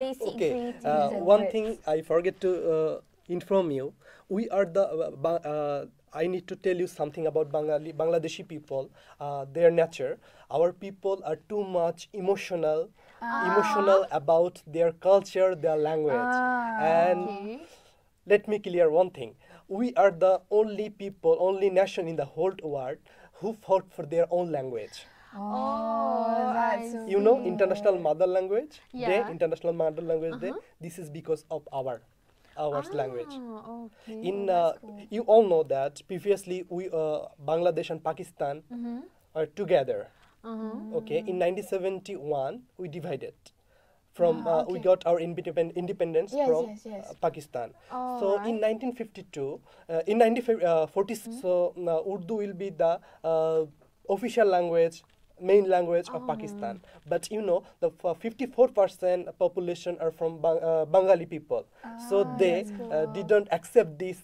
basic Okay, greetings and one words. thing I forget to inform you, we are the, I need to tell you something about Bangladeshi people, their nature. Our people are too much emotional about their culture, their language. And Okay. let me clear one thing. We are the only people, only nation in the whole world who fought for their own language. Oh, I that's so You know, see. International Mother Language Day, Yeah. International Mother Language Day. This is because of our language. Okay. In that's cool. you all know that previously we Bangladesh and Pakistan are together. Okay, in 1971 we divided from we Okay. got our independence Yes, from yes, yes. Pakistan. All So right. in 1952, in 1946, so Urdu will be the official language, main language of Pakistan. But you know, the 54% population are from Bengali people. So they That's cool. didn't accept this,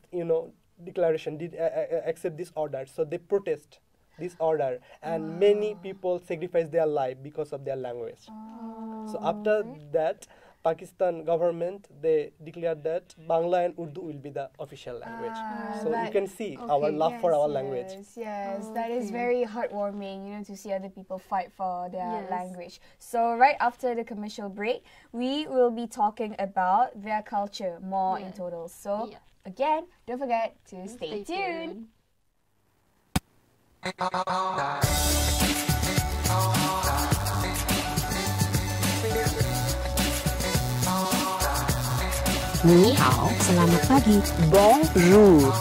declaration, did accept this order. So they protest this order, and many people sacrifice their life because of their language. So after that, Pakistan government they declared that Bangla and Urdu will be the official language. So you that- can see our okay, love for yes, our language. Yes, yes, that is Okay. very heartwarming, to see other people fight for their Yes. language. So right after the commercial break, we will be talking about their culture more in Yeah. total. So Yeah. again, don't forget to stay tuned. Ni hao, selamat pagi. Bonjour.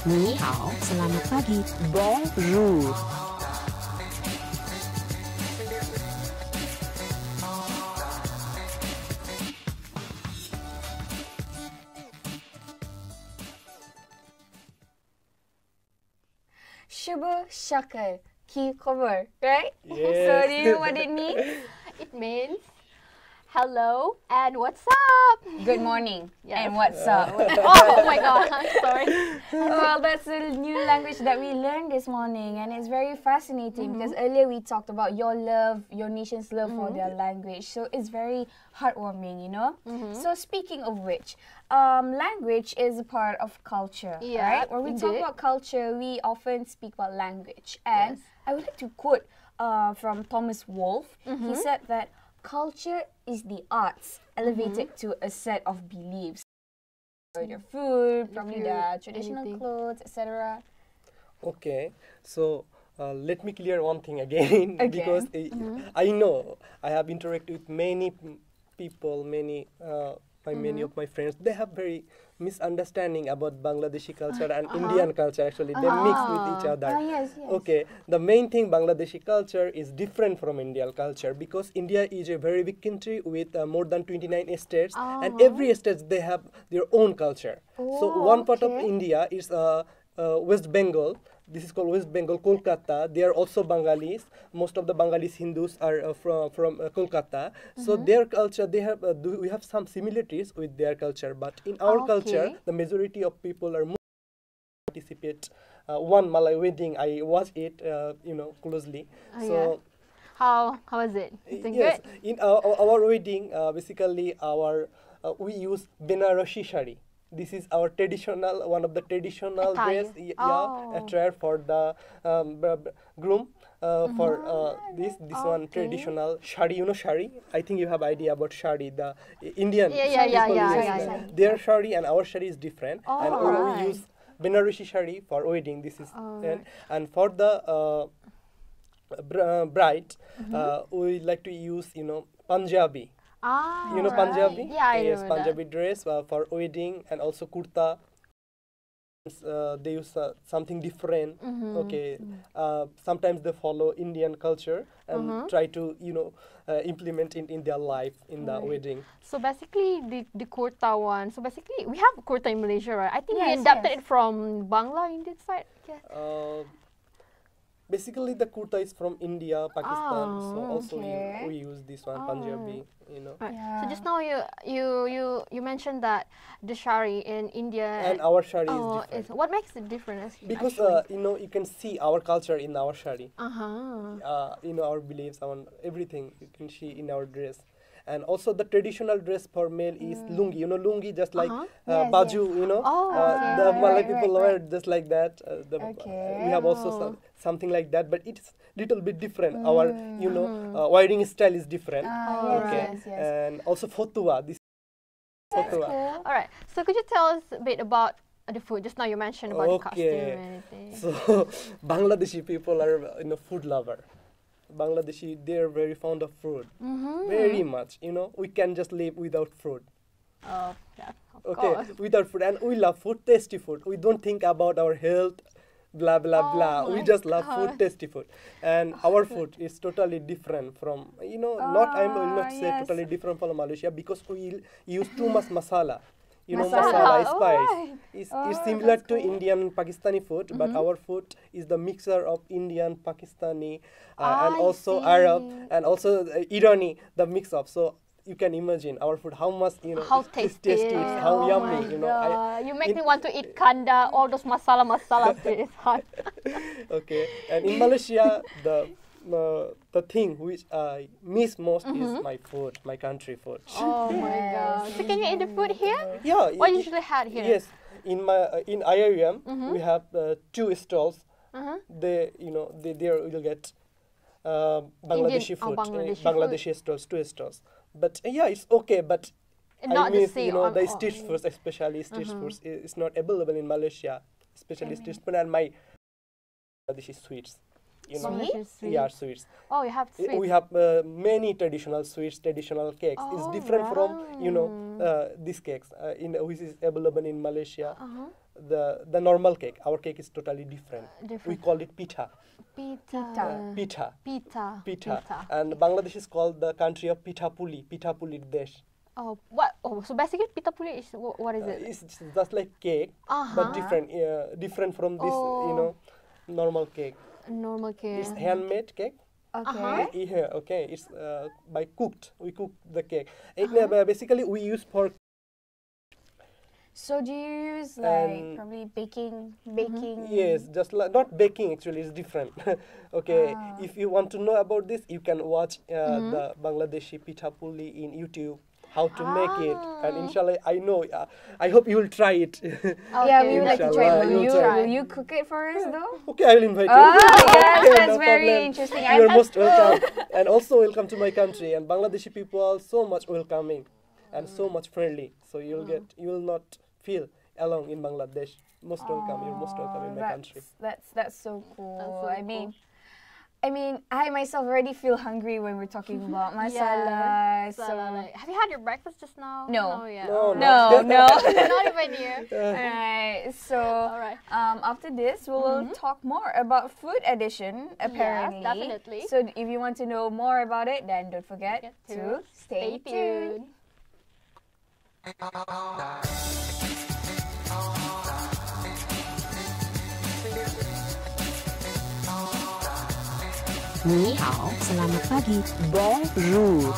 Ni hao, selamat pagi. Bonjour. Shubu shakal ki cover, right? Yes. So do you know what it means? It means Hello and what's up? Good morning. Yes. And what's up? Oh my god, I'm sorry. Well, that's a new language that we learned this morning, and it's very fascinating because earlier we talked about your love, your nation's love for their language. So it's very heartwarming, you know? So speaking of which, language is a part of culture, Yeah, right? When we talk indeed. about culture, we often speak about language. And I would like to quote from Thomas Wolfe. He said that culture is the arts elevated to a set of beliefs. Their food, probably their traditional anything. clothes, etc. Okay, so let me clear one thing again, Again? because I know I have interacted with many people, many of my friends. They have very misunderstanding about Bangladeshi culture and Indian culture. Actually, they mix with each other. Yes, yes. Okay, the main thing, Bangladeshi culture is different from Indian culture because India is a very big country with more than 29 states, and every state they have their own culture. So one part of India is West Bengal. This is called West Bengal, Kolkata. They are also Bengalis. Most of the Bengalis Hindus are from Kolkata. So their culture, they have we have some similarities with their culture. But in our culture, the majority of people are participate. One Malay wedding, I watched it, closely. So How was it? Is it yes, good? in our wedding, basically we use Benarasi shari. This is our traditional, one of the traditional Attire. dress, Oh. attire for the groom. For this one traditional shari, you know shari. I think you have idea about shari. The Indian Yeah, people use yeah. that. Their shari and our shari is different, and right. we use Benarasi shari for wedding. This is and for the bride, we like to use Punjabi. You know Punjabi? Yeah, I Yes, remember that. Punjabi dress for wedding, and also kurta. They use something different. Okay, sometimes they follow Indian culture and try to implement it in their life in the wedding. So basically, the kurta one. So basically, we have kurta in Malaysia, right? I think we Yes, adapted yes. it from Bangla Indian side. Yeah. Basically, the kurta is from India, Pakistan. So Oh, also okay. we use this one Punjabi. Right. Yeah. So just now you mentioned that the shari in India And our shari is oh, different. what makes it different? Because you can see our culture in our shari. Our beliefs, our everything you can see in our dress. And also the traditional dress for male is lungi. You know lungi, just like Yes, baju. yes. The Malay right, people right, wear right. just like that. Okay. We have also something like that, but it's little bit different. Our wearing style is different. Yes, yes. And also fotua. This fotua. All right. So could you tell us a bit about the food? Just now you mentioned about the costume and anything. So Bangladeshi people are food lover. Bangladeshi, they're very fond of food, very much. We can just live without food. Oh, yeah, of Okay, course. without food, and we love food, tasty food. We don't think about our health, blah blah blah. We just love food, tasty food, and our food is totally different from not I will not say yes. totally different from Malaysia because we use too much masala. Masala, Masala, oh, spice. right. It's similar to Indian Pakistani food, but our food is the mixture of Indian, Pakistani, and I also see. Arab, and also Irani, the mix of. So you can imagine our food, how much How it's tasty tasty, it it's is. how Oh yummy. my God. You make me want to eat kanda, all those masala food is hot. Okay, and in Malaysia, the thing which I miss most is my food, my country food. Oh my God. So can you eat the food here? Yeah. What you usually had here? Yes, in IIM we have 2 stalls. They there will get Bangladeshi Indian or food, Bangladeshi stalls, 2 stalls. But it's okay. But Not I the miss same the street foods, especially street foods, is not available in Malaysia, especially street food and my Bangladeshi sweets. Bangladeshi sweets? Yeah, sweets. Oh, you have sweets. We have many traditional sweets, traditional cakes. It's different from these cakes which is available in Malaysia. The normal cake. Our cake is totally different. We call it pitha. Pita. Pitha. And Bangladesh is called the country of pitha puli desh. Oh, what? Oh, so basically pita puli is what is it? It's just like cake, but different from this normal cake. Normal cake. It's handmade cake. Okay. Here, okay, it's by cooked. We cook the cake. Basically, we use for. So do you use like probably baking? Yes, just like not baking. Actually, it's different. Okay, if you want to know about this, you can watch the Bangladeshi pitapuli in YouTube. How to make it, and inshallah, I know. I hope you will try it. Yeah, we would like to try it. Inshallah, Will you cook it for us though? Okay, I will invite you. Yes, Okay, that's no very problem. interesting. You are most welcome, and also welcome to my country. And Bangladeshi people so much welcoming, and so much friendly. So you will not feel alone in Bangladesh. Most welcome. You're most welcome in my country. That's so cool. That's so cool. I mean, I myself already feel hungry when we're talking about masala. So have you had your breakfast just now? No. No, yet. No, no. Not even you. Alright, so Alright. After this, we will talk more about food edition, apparently. Yes, definitely. So if you want to know more about it, then don't forget to stay tuned. Ni hao, selamat pagi. Bonjour.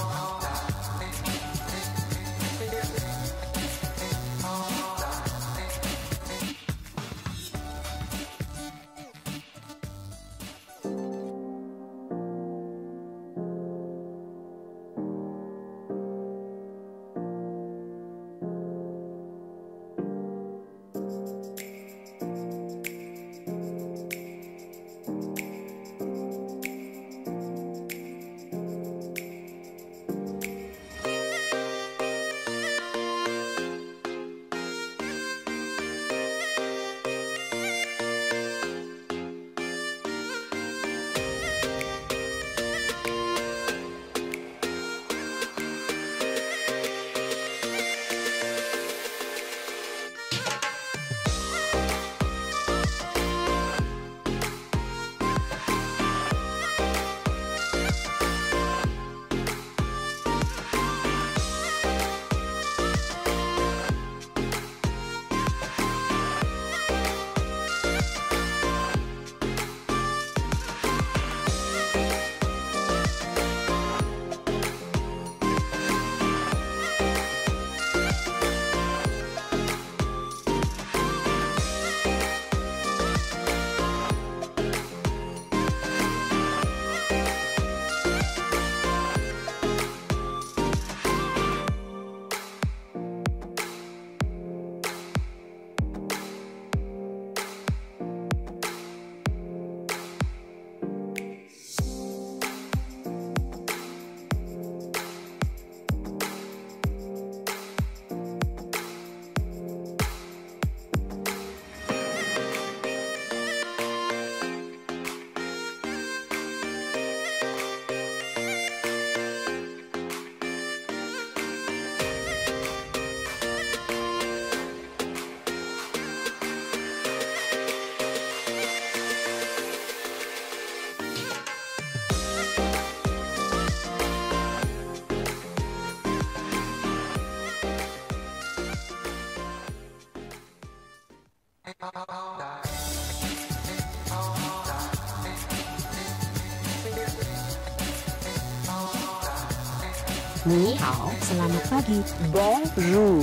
Ni hao, selamat pagi. Bonjour.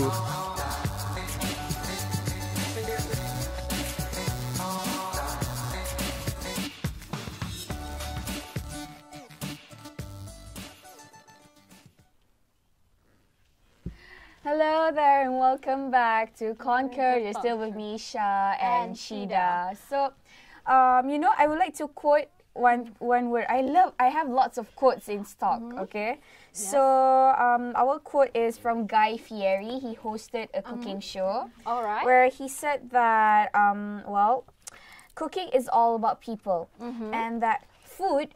Hello there and welcome back to Conquer. You're still with me, Shah and Shida. So, I would like to quote one word. I have lots of quotes in stock, okay? Yes. So, our quote is from Guy Fieri. He hosted a cooking show. All right. Where he said that, cooking is all about people. And that food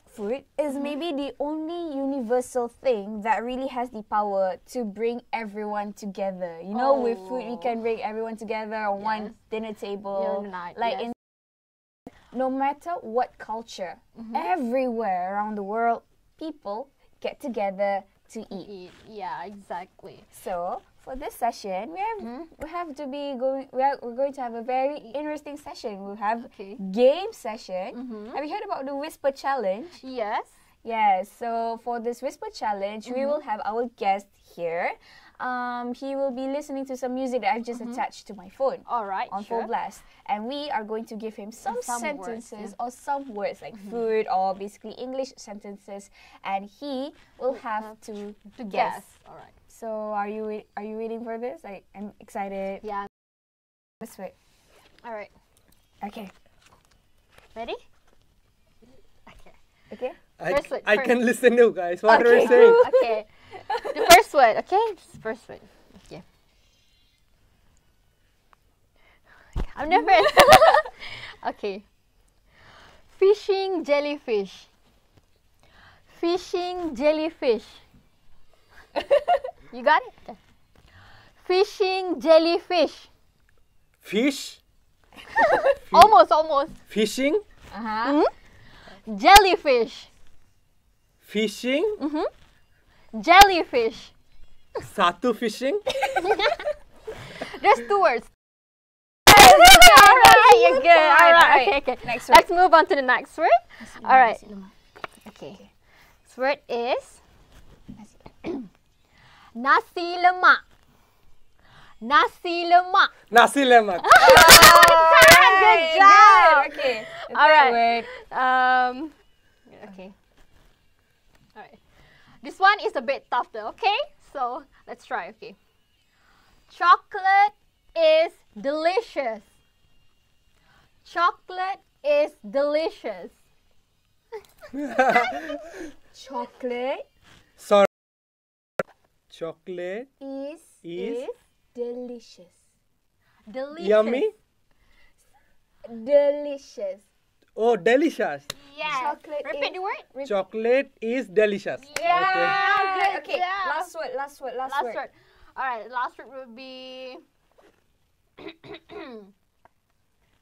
is maybe the only universal thing that really has the power to bring everyone together. You know, with food, we can bring everyone together on one dinner table. Unite, no matter what culture, everywhere around the world, people get together to eat. Yeah, exactly. So for this session, we're going to have a very interesting session. We'll have game session. Have you heard about the Whisper Challenge? Yes. Yes, so for this whisper challenge, we will have our guest here. He will be listening to some music that I've just attached to my phone. All right, on full blast. And we are going to give him some sentences words, or some words like food or basically English sentences, and he will have to guess. All right. So are you waiting for this? I'm excited. Yeah. Let's wait. All right. Okay. Ready? Okay. Okay. I can listen to you guys. What are you Okay, saying? Okay. The first word, okay? Just first word. Okay. I'm nervous. Okay. Fishing jellyfish. Fishing jellyfish. You got it? Okay. Fishing jellyfish. Fish? Almost. Fishing? Jellyfish. Fishing? Jellyfish. Satu fishing? There's 2 words. Alright, you're good. Alright, okay. Next word. Let's move on to the next word. Alright. Okay. This word is nasi lemak. Nasi lemak. Nasi lemak. Good job. Okay. The All third right. word. Okay. All right. This one is a bit tough though, okay? So, let's try, okay. Chocolate is delicious. Chocolate is delicious. Chocolate Sorry. Chocolate is is delicious. Delicious. yummy. Delicious. Oh, delicious. Yes. Chocolate Repeat is- the word. Chocolate is delicious. Yeah. Okay. Good Okay. job. Last word. Last word. Last, Last word. word. All right. Last word will be.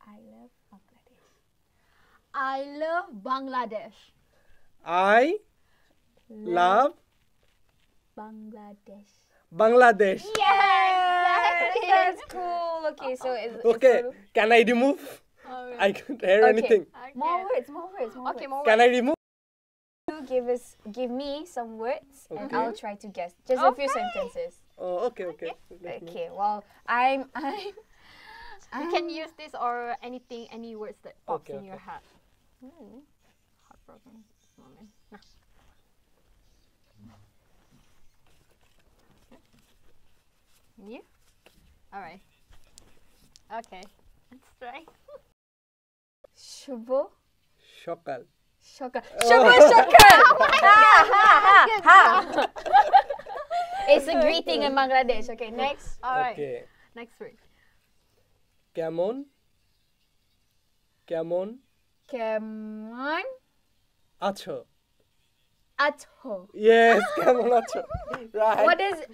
I love Bangladesh. I love Bangladesh. I love Bangladesh. Bangladesh. Yes. That's cool. Okay, so it's Okay, sort of- can I remove? I can't hear Okay. anything. more words. More words. More Okay, words. more Can words. I remove? You give me some words, and Okay. I'll try to guess. Just a few Okay. sentences. Oh, okay. Let me- Okay. Well, I'm. You can use this or anything, any words that pops Okay, in your okay. head. Heartbroken moment. Nah. You? All right. Okay. Let's try. Shubo. Shokal. Shocker. Shubo shocker. Ha. It's a greeting in Bangladesh. Okay, next. All right. Okay. Next word. Camon. Kemon Acho. Atho. Yes, Camon Acho. Right. What is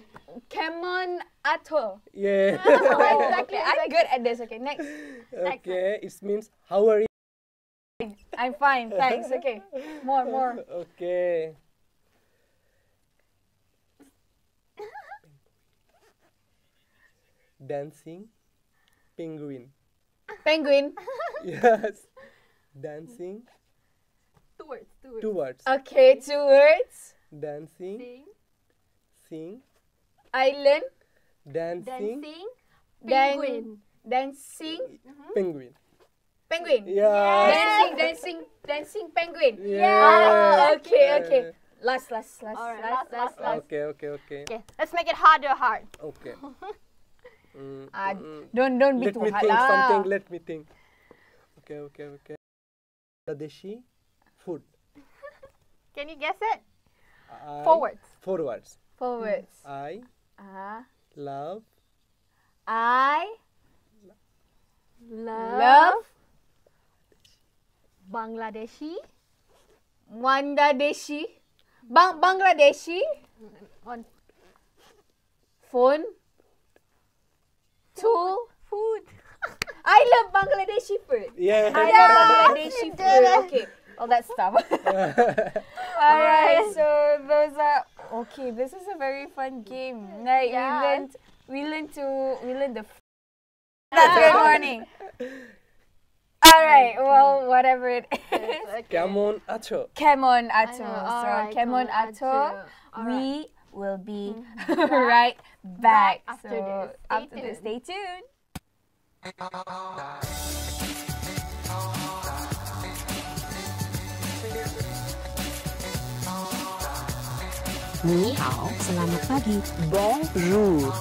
Kemon Atho? Yeah. Exactly. I'm good at this. Okay, next. Okay, it means how are you? I'm fine. Thanks. Okay. More. Okay. Dancing penguin. Penguin. Yes. Dancing. 2 words. 2 words. 2 words. Okay, 2 words. Dancing. Sing. Sing. Island. Dancing. Dancing. Dan- Penguin. Dancing. Penguin. Penguin. Yeah. Dancing penguin. Yeah. Oh, okay. Last. All right, last. Okay. Okay. Let's make it hard. Okay. Don't be Let too me hard think lah. something. Let me think. Okay. Bangladeshi food. Can you guess it? 4 words. 4 words. 4 words. I love I Love. love Bangladeshi. Bangladeshi One. phone tool. Food. I love Bangladeshi food. Yeah. I love Bangladeshi food. Okay. Well, that's tough. Alright, so those are okay. This is a very fun game. Like Yeah. we learned the. That's good morning. Alright, well, whatever it is. Okay. Kemon acho? Kemon ato. know, So, alright, kemon kemon ato. ato. We will be right back. Back after So, this. Stay after this, tuned. stay tuned. 你好, selamat pagi. Bonjour.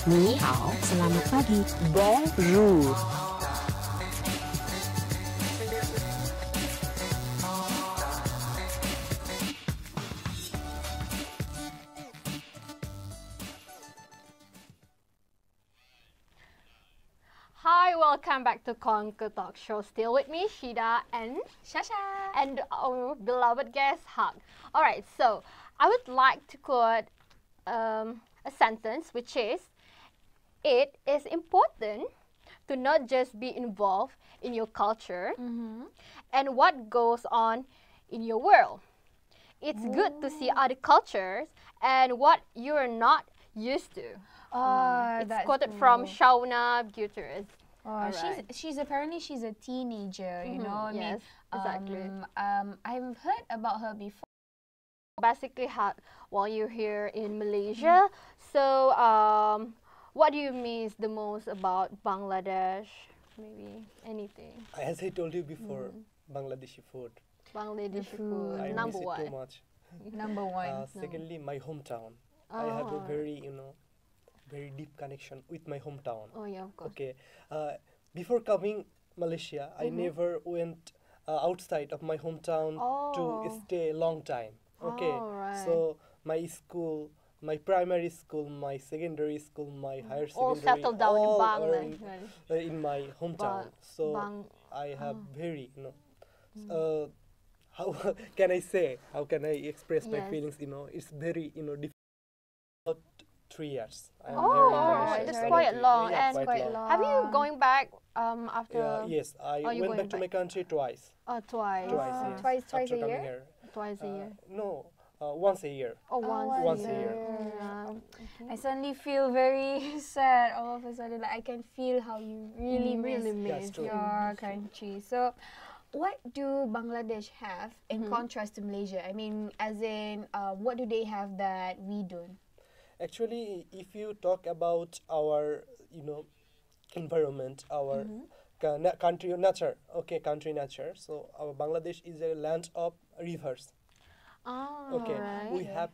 Ni hao, selamat pagi. Bonjour. Hi, welcome back to Conquer Talk Show. Still with me, Shida and Shasha. and our beloved guest, HAQUE. Alright, so I would like to quote a sentence which is, it is important to not just be involved in your culture and what goes on in your world. It's good to see other cultures and what you're not used to. Oh, It's that's quoted cool. from Shauna Gutierrez. Oh, Alright. she's apparently she's a teenager, you know. I mean, yes, exactly. I've heard about her before. Basically, while you're here in Malaysia, so what do you miss the most about Bangladesh? Maybe anything. As I told you before, Bangladeshi food. Bangladeshi food. food, I number miss one. it too much. Number one. Secondly, my hometown. I have a Oh. very, very deep connection with my hometown. Oh yeah, of course. Okay. Before coming Malaysia, I never went outside of my hometown to Oh. stay a long time. Okay. Oh, right. So my school, my primary school, my secondary school, my higher All secondary, settled down in all are Bangladesh. in my hometown. So I have very, how can I say? How can I express my Yes. feelings? It's very, difficult. About 3 years. I am Oh, here in alright. Malaysia. It's So quite long. yeah, And quite long. have you going back after? Yes, I Oh, you went going back to my country twice. Twice. Twice, yes. Twice After a coming year? here. Twice a year. No, once a year. Oh, Once a year. I suddenly feel very sad all of a sudden. Like I can feel how you really miss That's true. your country. So, what do Bangladesh have in contrast to Malaysia? I mean, as in, what do they have that we don't? Actually, if you talk about our, environment, our country nature, country nature. So our Bangladesh is a land of rivers. Oh, Okay, right. we have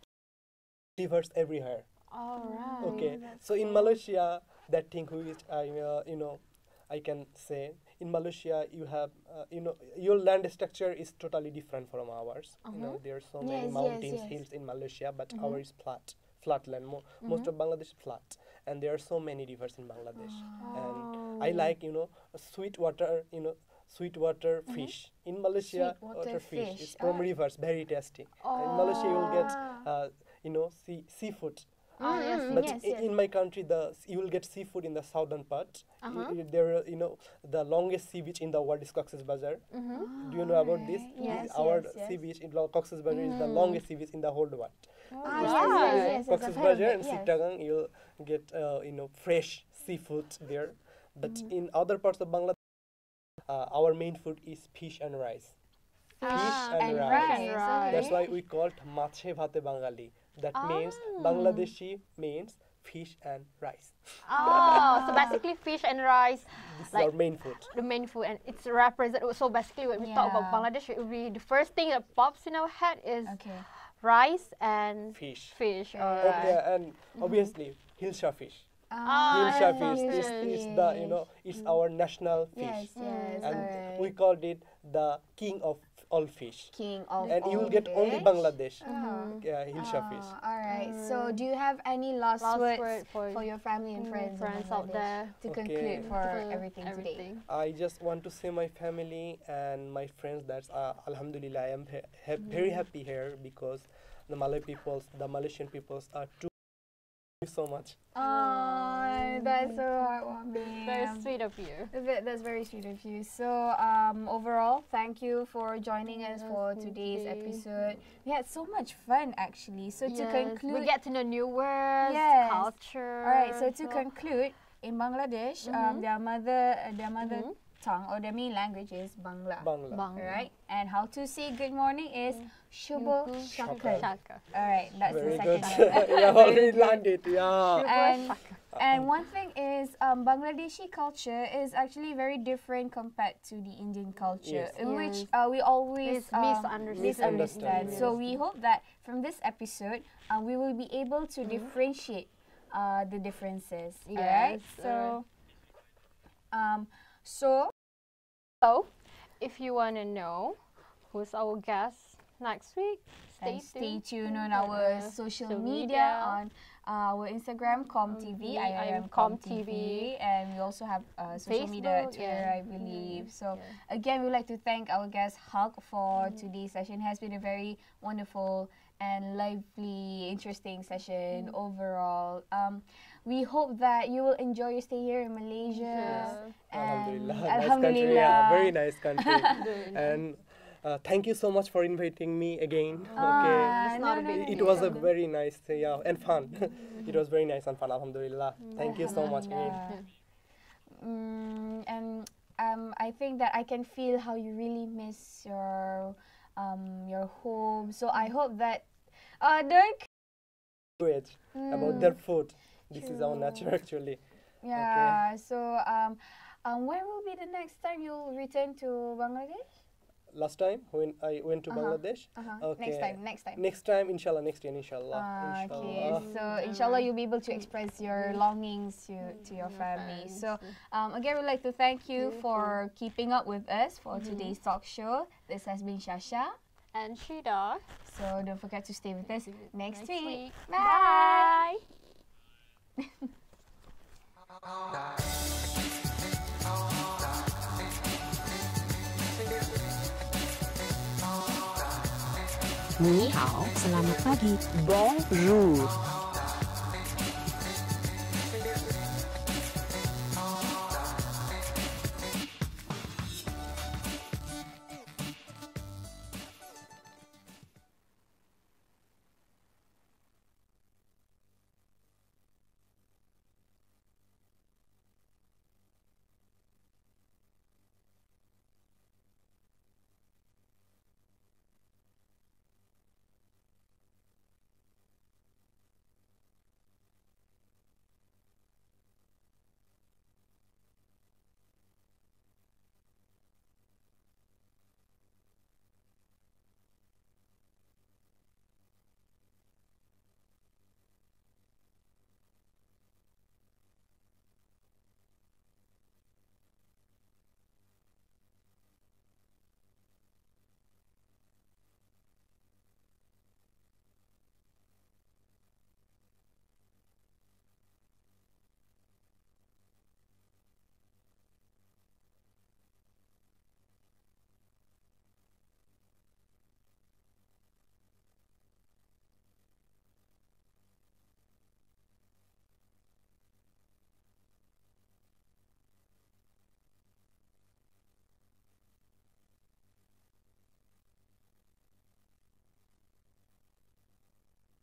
rivers everywhere. All right. Okay, so in Malaysia, that thing which I can say, in Malaysia you have, your land structure is totally different from ours. There are so many Yes, mountains, yes. hills in Malaysia, but ours is flat land. Most of Bangladesh is flat, and there are so many rivers in Bangladesh. And I like, sweet water, fish. In Malaysia, Sweetwater fish fish. is from rivers, very tasty. In Malaysia, you will get, seafood. Yes. But yes, in my country, you will get seafood in the southern part. There, the longest sea beach in the world is Cox's Bazar. Do you know about this? Yes, Our yes. sea beach in Cox's Bazar is the longest sea beach in the whole world. Yes, Cox's I've heard of Bazar it, and yes. Sitagang, you'll get fresh seafood there. But in other parts of Bangladesh, our main food is fish and rice. Fish and rice. That's why we call it Mache Bhate Bangali. That means Bangladeshi means fish and rice. Oh, so basically fish and rice, This is like our main food. the main food, and it's represent. So basically, when we talk about Yeah. Bangladesh, it will be the first thing that pops in our head is Okay. rice and Fish. Fish. Okay. Alright. And obviously, Hilsha fish. Ah, Hilsha I fish love is the it's our national fish. Yes, And alright. we called it the king of all fish. King of And you will all get only fish. Bangladesh Hilsha fish. All right. So, do you have any last Last words word for your family and friends, in friends out Bangladesh there. to Okay. conclude for For everything today? I just want to say my family and my friends that Alhamdulillah, I am very happy here because the Malaysian peoples are too. Thank you so much. Oh, that's so heartwarming. Very sweet of you. That's very sweet of you. So, overall, thank you for joining us for today's episode. We had so much fun, actually. So, to conclude, we get to know new words, Yes. culture. all right. So, to conclude, in Bangladesh, their mother tongue or their main language is Bangla. Bangla. Alright, and how to say good morning is Shubho Shakal. Shaka. Alright, that's Very the good. second one. Yeah, already landed. Yeah. And one thing is, Bangladeshi culture is actually very different compared to the Indian culture, Yes. in which Yes. we always It's misunderstood. misunderstand. Yes. So we hope that from this episode, we will be able to differentiate the differences. Alright, Yes, so So, if you want to know who's our guest next week, stay tuned on our social media on our Instagram, ComTV. I am ComTV, and we also have social media, Facebook, Twitter, yeah. I believe. So again, we'd like to thank our guest HAQUE for today's session. It has been a very wonderful and lively, interesting session overall. We hope that you will enjoy your stay here in Malaysia. And Alhamdulillah. Nice country. Yeah, very nice country. Very nice. And thank you so much for inviting me again. It's not a big It was a very nice, and fun. It was very nice and fun. Alhamdulillah. Thank you so much again. And I think that I can feel how you really miss your home. So I hope that don't Language about their food. This is our nature actually. yeah. So when will be the next time you'll return to Bangladesh? Last time when I went to Bangladesh. Okay. Next time. Next time, inshallah, next year, inshallah. Okay, Inshallah. so inshallah you'll be able to express your longings to your family. So again, we'd like to thank you for keeping up with us for today's talk show. This has been Shasha. And Shida. So don't forget to stay with us next week. Bye. Ni hao, selamat pagi. Bonjour.